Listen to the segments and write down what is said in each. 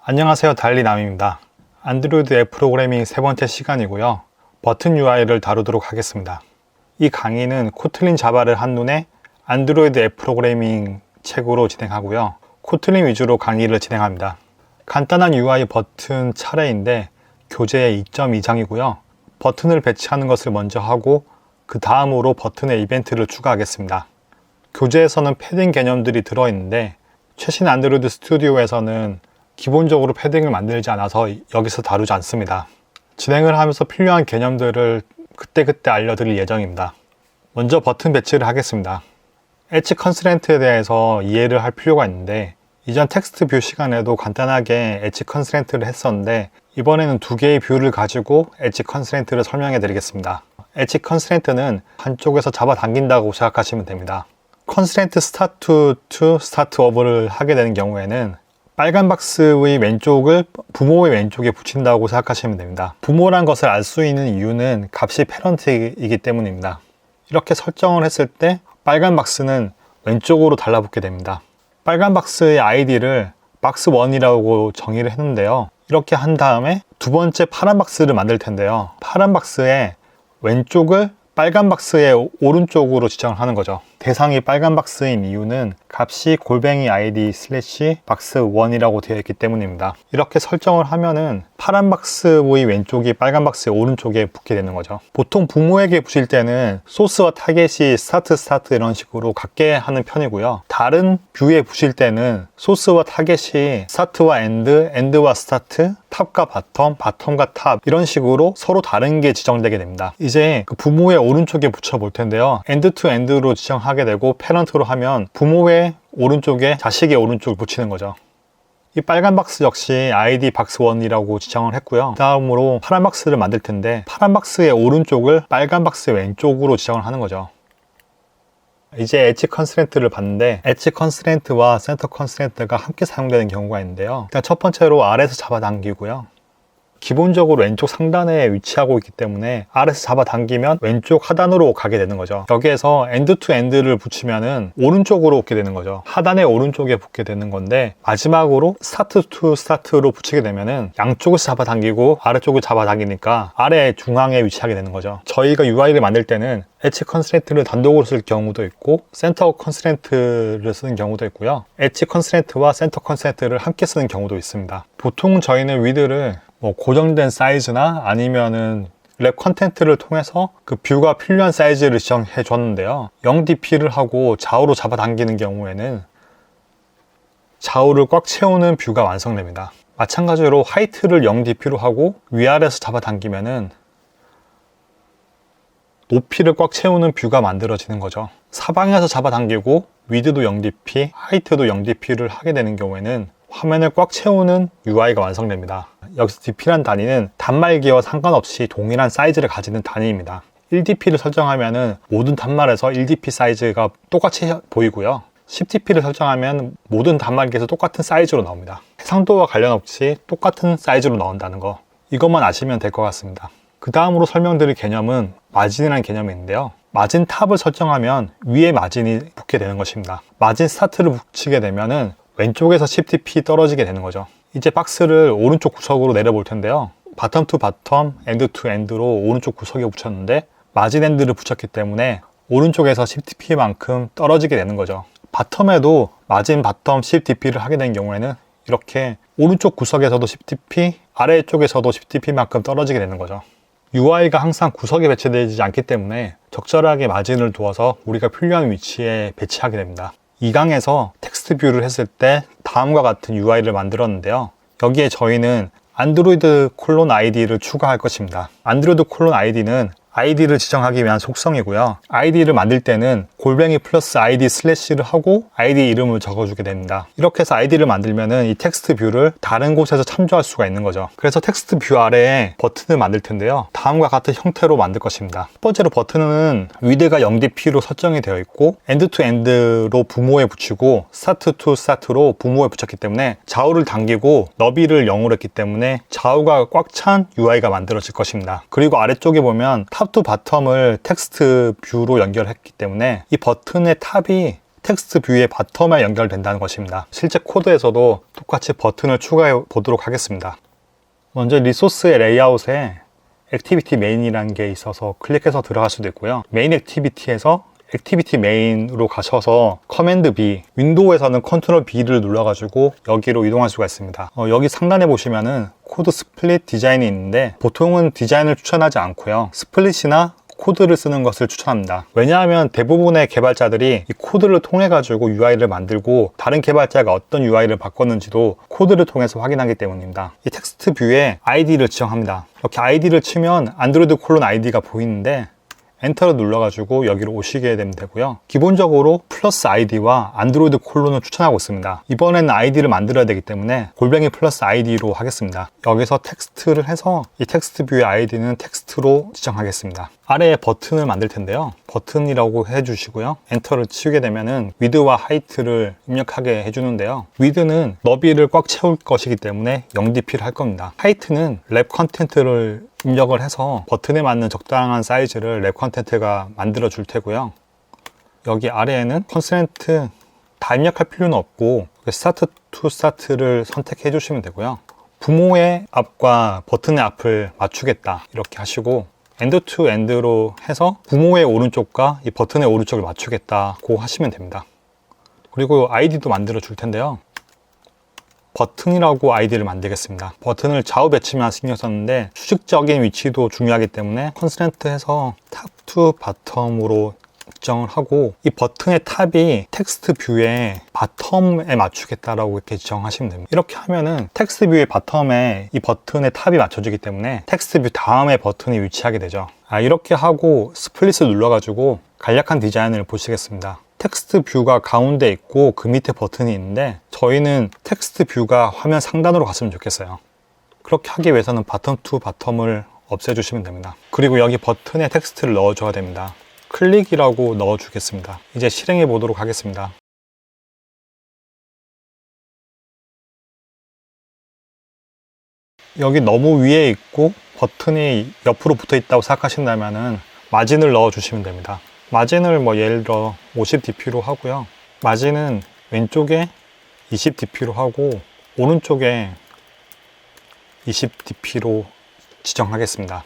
안녕하세요, 달리남입니다. 안드로이드 앱 프로그래밍 세 번째 시간이고요. 버튼 UI를 다루도록 하겠습니다. 이 강의는 코틀린 자바를 한눈에 안드로이드 앱 프로그래밍 책으로 진행하고요. 코틀린 위주로 강의를 진행합니다. 간단한 UI 버튼 차례인데 교재의 2.2장이고요. 버튼을 배치하는 것을 먼저 하고 그 다음으로 버튼의 이벤트를 추가하겠습니다. 교재에서는 패딩 개념들이 들어있는데 최신 안드로이드 스튜디오에서는 기본적으로 패딩을 만들지 않아서 여기서 다루지 않습니다. 진행을 하면서 필요한 개념들을 그때그때 알려드릴 예정입니다. 먼저 버튼 배치를 하겠습니다. 엣지 컨스트레인트에 대해서 이해를 할 필요가 있는데 이전 텍스트 뷰 시간에도 간단하게 엣지 컨스트레인트를 했었는데 이번에는 두 개의 뷰를 가지고 엣지 컨스트레인트를 설명해 드리겠습니다. 엣지 컨스트레인트는 한쪽에서 잡아당긴다고 생각하시면 됩니다. 컨스트레인트 스타트 투 스타트 오버를 하게 되는 경우에는 빨간 박스의 왼쪽을 부모의 왼쪽에 붙인다고 생각하시면 됩니다. 부모란 것을 알 수 있는 이유는 값이 패런트이기 때문입니다. 이렇게 설정을 했을 때 빨간 박스는 왼쪽으로 달라붙게 됩니다. 빨간 박스의 아이디를 박스1이라고 정의를 했는데요. 이렇게 한 다음에 두 번째 파란 박스를 만들 텐데요. 파란 박스의 왼쪽을 빨간 박스의 오른쪽으로 지정을 하는 거죠. 대상이 빨간 박스인 이유는 값이 골뱅이 id 슬래시 박스1이라고 되어 있기 때문입니다. 이렇게 설정을 하면은 파란 박스의 왼쪽이 빨간 박스의 오른쪽에 붙게 되는 거죠. 보통 부모에게 붙일 때는 소스와 타겟이 스타트 이런 식으로 같게 하는 편이고요. 다른 뷰에 붙일 때는 소스와 타겟이 스타트와 엔드와 스타트, 탑과 바텀과 탑 이런 식으로 서로 다른 게 지정되게 됩니다. 이제 그 부모의 오른쪽에 붙여 볼 텐데요. 엔드 투 엔드로 지정하게 되고 패런트로 하면 부모의 오른쪽에 자식의 오른쪽을 붙이는 거죠. 이 빨간 박스 역시 id 박스1이라고 지정을 했고요. 다음으로 파란 박스를 만들 텐데 파란 박스의 오른쪽을 빨간 박스의 왼쪽으로 지정을 하는 거죠. 이제 엣지 컨스트레인트를 봤는데 엣지 컨스트레인트와 센터 컨스트레인트가 함께 사용되는 경우가 있는데요. 일단 첫 번째로 아래에서 잡아당기고요. 기본적으로 왼쪽 상단에 위치하고 있기 때문에 아래에서 잡아당기면 왼쪽 하단으로 가게 되는 거죠. 여기에서 엔드 투 엔드를 붙이면은 오른쪽으로 붙게 되는 거죠. 하단의 오른쪽에 붙게 되는 건데 마지막으로 스타트 투 스타트로 붙이게 되면은 양쪽에서 잡아당기고 아래쪽을 잡아당기니까 아래 중앙에 위치하게 되는 거죠. 저희가 UI를 만들 때는 엣지 컨스트레인트를 단독으로 쓸 경우도 있고 센터 컨스트레인트를 쓰는 경우도 있고요. 엣지 컨스트레인트와 센터 컨스트레인트를 함께 쓰는 경우도 있습니다. 보통 저희는 위드를 고정된 사이즈나 아니면은 랩 컨텐트를 통해서 그 뷰가 필요한 사이즈를 지정해 줬는데요. 0dp를 하고 좌우로 잡아당기는 경우에는 좌우를 꽉 채우는 뷰가 완성됩니다. 마찬가지로 하이트를 0dp로 하고 위아래에서 잡아당기면은 높이를 꽉 채우는 뷰가 만들어지는 거죠. 사방에서 잡아당기고 위드도 0dp, 하이트도 0dp를 하게 되는 경우에는 화면을 꽉 채우는 UI가 완성됩니다. 여기서 dp란 단위는 단말기와 상관없이 동일한 사이즈를 가지는 단위입니다. 1dp를 설정하면 모든 단말에서 1dp 사이즈가 똑같이 보이고요. 10dp를 설정하면 모든 단말기에서 똑같은 사이즈로 나옵니다. 해상도와 관련 없이 똑같은 사이즈로 나온다는 거, 이것만 아시면 될 것 같습니다. 그 다음으로 설명드릴 개념은 마진이라는 개념이 있는데요. 마진 탑을 설정하면 위에 마진이 붙게 되는 것입니다. 마진 스타트를 붙이게 되면은 왼쪽에서 10dp 떨어지게 되는 거죠. 이제 박스를 오른쪽 구석으로 내려볼 텐데요. 바텀 투 바텀, 엔드 투 엔드로 오른쪽 구석에 붙였는데 마진 엔드를 붙였기 때문에 오른쪽에서 10dp만큼 떨어지게 되는 거죠. 바텀에도 마진 바텀 10dp를 하게 된 경우에는 이렇게 오른쪽 구석에서도 10dp, 아래쪽에서도 10dp만큼 떨어지게 되는 거죠. UI가 항상 구석에 배치되지 않기 때문에 적절하게 마진을 두어서 우리가 필요한 위치에 배치하게 됩니다. 이 강에서 텍스트 뷰를 했을 때 다음과 같은 UI를 만들었는데요. 여기에 저희는 안드로이드 콜론 id를 추가할 것입니다. 안드로이드 콜론 id는 id를 지정하기 위한 속성이고요. id를 만들 때는 골뱅이 플러스 id 슬래시를 하고 id 이름을 적어주게 됩니다. 이렇게 해서 id를 만들면은 이 텍스트 뷰를 다른 곳에서 참조할 수가 있는 거죠. 그래서 텍스트 뷰 아래에 버튼을 만들 텐데요. 다음과 같은 형태로 만들 것입니다. 첫 번째로 버튼은 위드가 0dp로 설정이 되어 있고 엔드 투 엔드로 부모에 붙이고 스타트 투 스타트로 부모에 붙였기 때문에 좌우를 당기고 너비를 0으로 했기 때문에 좌우가 꽉 찬 UI가 만들어질 것입니다. 그리고 아래쪽에 보면 탑 투 바텀을 텍스트 뷰로 연결했기 때문에 이 버튼의 탑이 텍스트 뷰의 바텀에 연결된다는 것입니다. 실제 코드에서도 똑같이 버튼을 추가해 보도록 하겠습니다. 먼저 리소스의 레이아웃에 액티비티 메인이라는 게 있어서 클릭해서 들어갈 수도 있고요. 메인 액티비티에서 액티비티 메인으로 가셔서 커맨드 B, 윈도우에서는 컨트롤 B를 눌러가지고 여기로 이동할 수가 있습니다. 여기 상단에 보시면은 코드 스플릿 디자인이 있는데 보통은 디자인을 추천하지 않고요. 스플릿이나 코드를 쓰는 것을 추천합니다. 왜냐하면 대부분의 개발자들이 이 코드를 통해 가지고 UI를 만들고 다른 개발자가 어떤 UI를 바꿨는지도 코드를 통해서 확인하기 때문입니다. 이 텍스트 뷰에 ID를 지정합니다. 이렇게 ID를 치면 안드로이드 콜론 ID가 보이는데 엔터를 눌러가지고 여기로 오시게 되면 되고요. 기본적으로 플러스 ID와 안드로이드 콜론을 추천하고 있습니다. 이번에는 ID를 만들어야 되기 때문에 골뱅이 플러스 ID로 하겠습니다. 여기서 텍스트를 해서 이 텍스트 뷰의 ID는 텍스트로 지정하겠습니다. 아래에 버튼을 만들 텐데요. 버튼이라고 해주시고요. 엔터를 치우게 되면은 위드와 하이트를 입력하게 해주는데요. 위드는 너비를 꽉 채울 것이기 때문에 0dp를 할 겁니다. 하이트는 랩 컨텐트를 입력을 해서 버튼에 맞는 적당한 사이즈를 랩 컨텐트가 만들어 줄 테고요. 여기 아래에는 컨스트랜트 다 입력할 필요는 없고 스타트 투 스타트를 선택해 주시면 되고요. 부모의 앞과 버튼의 앞을 맞추겠다 이렇게 하시고 엔드 투 엔드로 해서 부모의 오른쪽과 이 버튼의 오른쪽을 맞추겠다고 하시면 됩니다. 그리고 아이디도 만들어 줄 텐데요. 버튼이라고 아이디를 만들겠습니다. 버튼을 좌우 배치만 신경 썼는데 수직적인 위치도 중요하기 때문에 컨스트랜트 해서 탑 투 바텀으로 지정을 하고 이 버튼의 탑이 텍스트 뷰의 바텀에 맞추겠다라고 이렇게 지정하시면 됩니다. 이렇게 하면은 텍스트 뷰의 바텀에 이 버튼의 탑이 맞춰지기 때문에 텍스트 뷰 다음에 버튼이 위치하게 되죠. 이렇게 하고 스플릿을 눌러가지고 간략한 디자인을 보시겠습니다. 텍스트 뷰가 가운데 있고 그 밑에 버튼이 있는데 저희는 텍스트 뷰가 화면 상단으로 갔으면 좋겠어요. 그렇게 하기 위해서는 바텀 투 바텀을 없애주시면 됩니다. 그리고 여기 버튼에 텍스트를 넣어줘야 됩니다. 클릭이라고 넣어주겠습니다. 이제 실행해 보도록 하겠습니다. 여기 너무 위에 있고 버튼이 옆으로 붙어 있다고 생각하신다면 마진을 넣어주시면 됩니다. 마진을 예를 들어 50dp로 하고요. 마진은 왼쪽에 20dp로 하고 오른쪽에 20dp로 지정하겠습니다.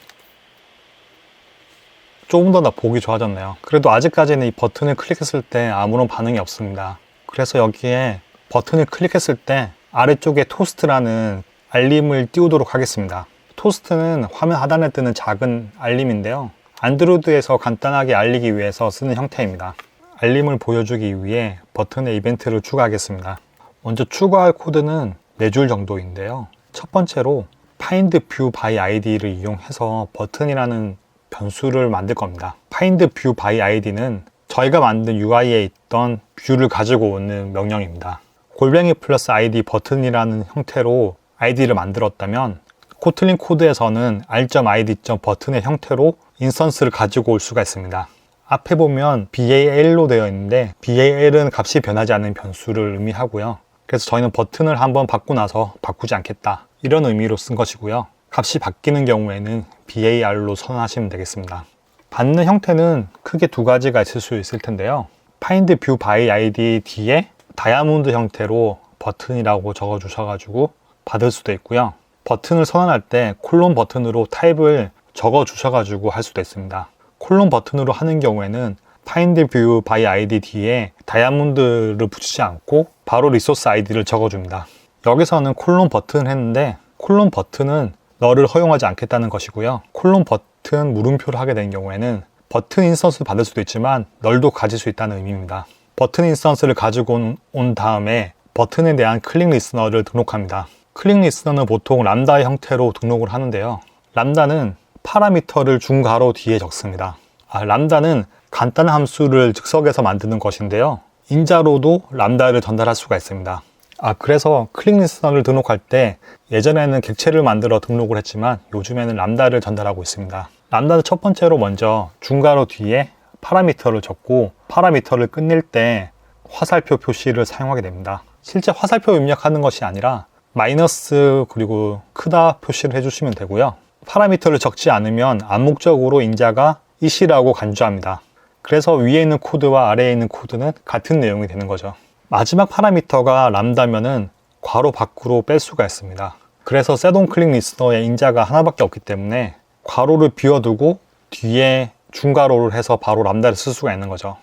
조금 더 보기 좋아졌네요. 그래도 아직까지는 이 버튼을 클릭했을 때 아무런 반응이 없습니다. 그래서 여기에 버튼을 클릭했을 때 아래쪽에 토스트라는 알림을 띄우도록 하겠습니다. 토스트는 화면 하단에 뜨는 작은 알림인데요. 안드로이드에서 간단하게 알리기 위해서 쓰는 형태입니다. 알림을 보여주기 위해 버튼에 이벤트를 추가하겠습니다. 먼저 추가할 코드는 4줄 정도인데요. 첫 번째로 find view by id를 이용해서 버튼이라는 변수를 만들 겁니다. find view by id는 저희가 만든 UI에 있던 뷰를 가지고 오는 명령입니다. 골뱅이 플러스 id 버튼이라는 형태로 id를 만들었다면 코틀린 코드에서는 r.id.버튼의 형태로 인스턴스를 가지고 올 수가 있습니다. 앞에 보면 BAL로 되어 있는데 BAL은 값이 변하지 않는 변수를 의미하고요. 그래서 저희는 버튼을 한번 받고 나서 바꾸지 않겠다 이런 의미로 쓴 것이고요. 값이 바뀌는 경우에는 BAR로 선언하시면 되겠습니다. 받는 형태는 크게 두 가지가 있을 수 있을 텐데요. find view by id 뒤에 다이아몬드 형태로 버튼이라고 적어 주셔가지고 받을 수도 있고요. 버튼을 선언할 때 콜론 버튼으로 타입을 적어 주셔가지고 할 수도 있습니다. 콜론 버튼으로 하는 경우에는 find view by id 뒤에 다이아몬드를 붙이지 않고 바로 리소스 아이디를 적어줍니다. 여기서는 콜론 버튼을 했는데 콜론 버튼은 너를 허용하지 않겠다는 것이고요. 콜론 버튼 물음표를 하게 된 경우에는 버튼 인스턴스를 받을 수도 있지만 널도 가질 수 있다는 의미입니다. 버튼 인스턴스를 가지고 온 다음에 버튼에 대한 클릭 리스너를 등록합니다. 클릭 리스너는 보통 람다의 형태로 등록을 하는데요. 람다는 파라미터를 중괄호 뒤에 적습니다. 람다는 간단한 함수를 즉석에서 만드는 것인데요. 인자로도 람다를 전달할 수가 있습니다. 그래서 클릭 리스너를 등록할 때 예전에는 객체를 만들어 등록을 했지만 요즘에는 람다를 전달하고 있습니다. 람다는 첫 번째로 먼저 중괄호 뒤에 파라미터를 적고 파라미터를 끝낼 때 화살표 표시를 사용하게 됩니다. 실제 화살표 입력하는 것이 아니라 마이너스 그리고 크다 표시를 해주시면 되고요. 파라미터를 적지 않으면 암묵적으로 인자가 이시라고 간주합니다. 그래서 위에 있는 코드와 아래에 있는 코드는 같은 내용이 되는 거죠. 마지막 파라미터가 람다면은 괄호 밖으로 뺄 수가 있습니다. 그래서 셋온클릭 리스너의 인자가 하나밖에 없기 때문에 괄호를 비워두고 뒤에 중괄호를 해서 바로 람다를 쓸 수가 있는 거죠.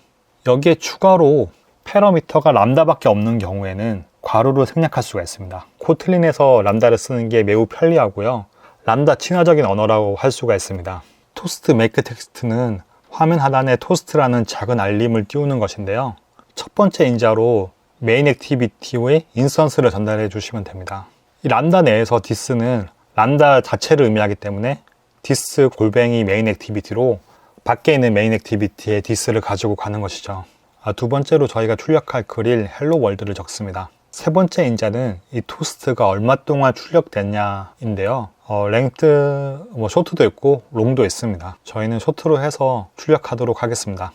여기에 추가로 패러미터가 람다밖에 없는 경우에는 괄호를 생략할 수가 있습니다. 코틀린에서 람다를 쓰는 게 매우 편리하고요. 람다 친화적인 언어라고 할 수가 있습니다. 토스트 메이크 텍스트는 화면 하단에 토스트라는 작은 알림을 띄우는 것인데요. 첫 번째 인자로 메인 액티비티의 인스턴스를 전달해 주시면 됩니다. 이 람다 내에서 디스는 람다 자체를 의미하기 때문에 디스 골뱅이 메인 액티비티로 밖에 있는 메인 액티비티에 디스를 가지고 가는 것이죠. 두 번째로 저희가 출력할 글일 헬로 월드를 적습니다. 세 번째 인자는 이 토스트가 얼마 동안 출력됐냐인데요. 랭트, 쇼트도 있고 롱도 있습니다. 저희는 쇼트로 해서 출력하도록 하겠습니다.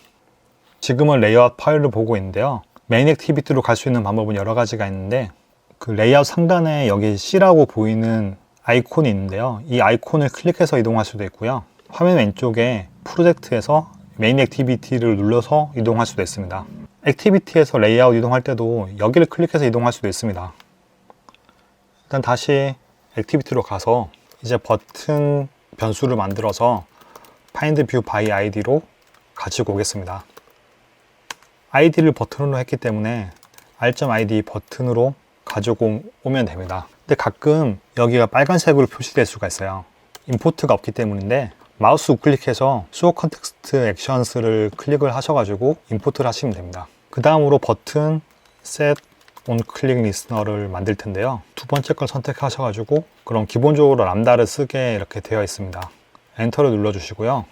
지금은 레이아웃 파일을 보고 있는데요. 메인 액티비티로 갈 수 있는 방법은 여러 가지가 있는데 그 레이아웃 상단에 여기 C라고 보이는 아이콘이 있는데요. 이 아이콘을 클릭해서 이동할 수도 있고요. 화면 왼쪽에 프로젝트에서 메인 액티비티를 눌러서 이동할 수도 있습니다. 액티비티에서 레이아웃 이동할 때도 여기를 클릭해서 이동할 수도 있습니다. 일단 다시 액티비티로 가서 이제 버튼 변수를 만들어서 find view by id로 가지고 오겠습니다. id를 버튼으로 했기 때문에 r.id 버튼으로 가지고 오면 됩니다. 근데 가끔 여기가 빨간색으로 표시될 수가 있어요. 임포트가 없기 때문인데 마우스 우클릭해서 Show Context Actions를 클릭을 하셔가지고 임포트를 하시면 됩니다. 그 다음으로 버튼 Set On Click Listener를 만들 텐데요. 두 번째 걸 선택하셔가지고 그럼 기본적으로 람다를 쓰게 이렇게 되어 있습니다. 엔터를 눌러주시고요.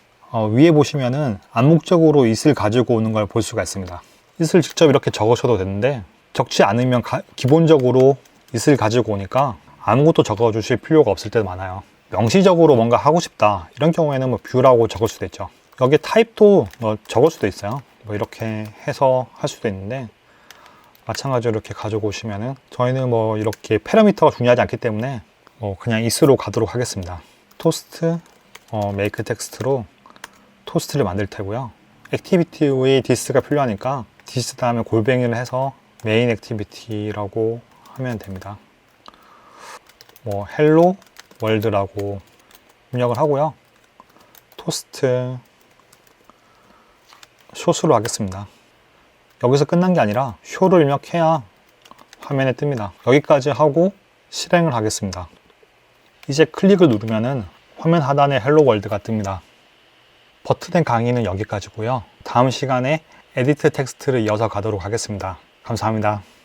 위에 보시면은 암묵적으로 it을 가지고 오는 걸 볼 수가 있습니다. it을 직접 이렇게 적으셔도 되는데 적지 않으면 기본적으로 it을 가지고 오니까 아무것도 적어주실 필요가 없을 때도 많아요. 명시적으로 뭔가 하고 싶다 이런 경우에는 뷰라고 적을 수도 있죠. 여기 타입도 적을 수도 있어요. 이렇게 해서 할 수도 있는데 마찬가지로 이렇게 가지고 오시면은 저희는 이렇게 패러미터가 중요하지 않기 때문에 그냥 it로 가도록 하겠습니다. 토스트 메이크 텍스트로 토스트를 만들 테고요. 액티비티의 디스가 필요하니까 디스 다음에 골뱅이를 해서 메인 액티비티라고 하면 됩니다. 헬로 월드라고 입력을 하고요. 토스트 숏으로 하겠습니다. 여기서 끝난 게 아니라 쇼를 입력해야 화면에 뜹니다. 여기까지 하고 실행을 하겠습니다. 이제 클릭을 누르면은 화면 하단에 헬로 월드가 뜹니다. 버튼의 강의는 여기까지고요. 다음 시간에 에디트 텍스트를 이어서 가도록 하겠습니다. 감사합니다.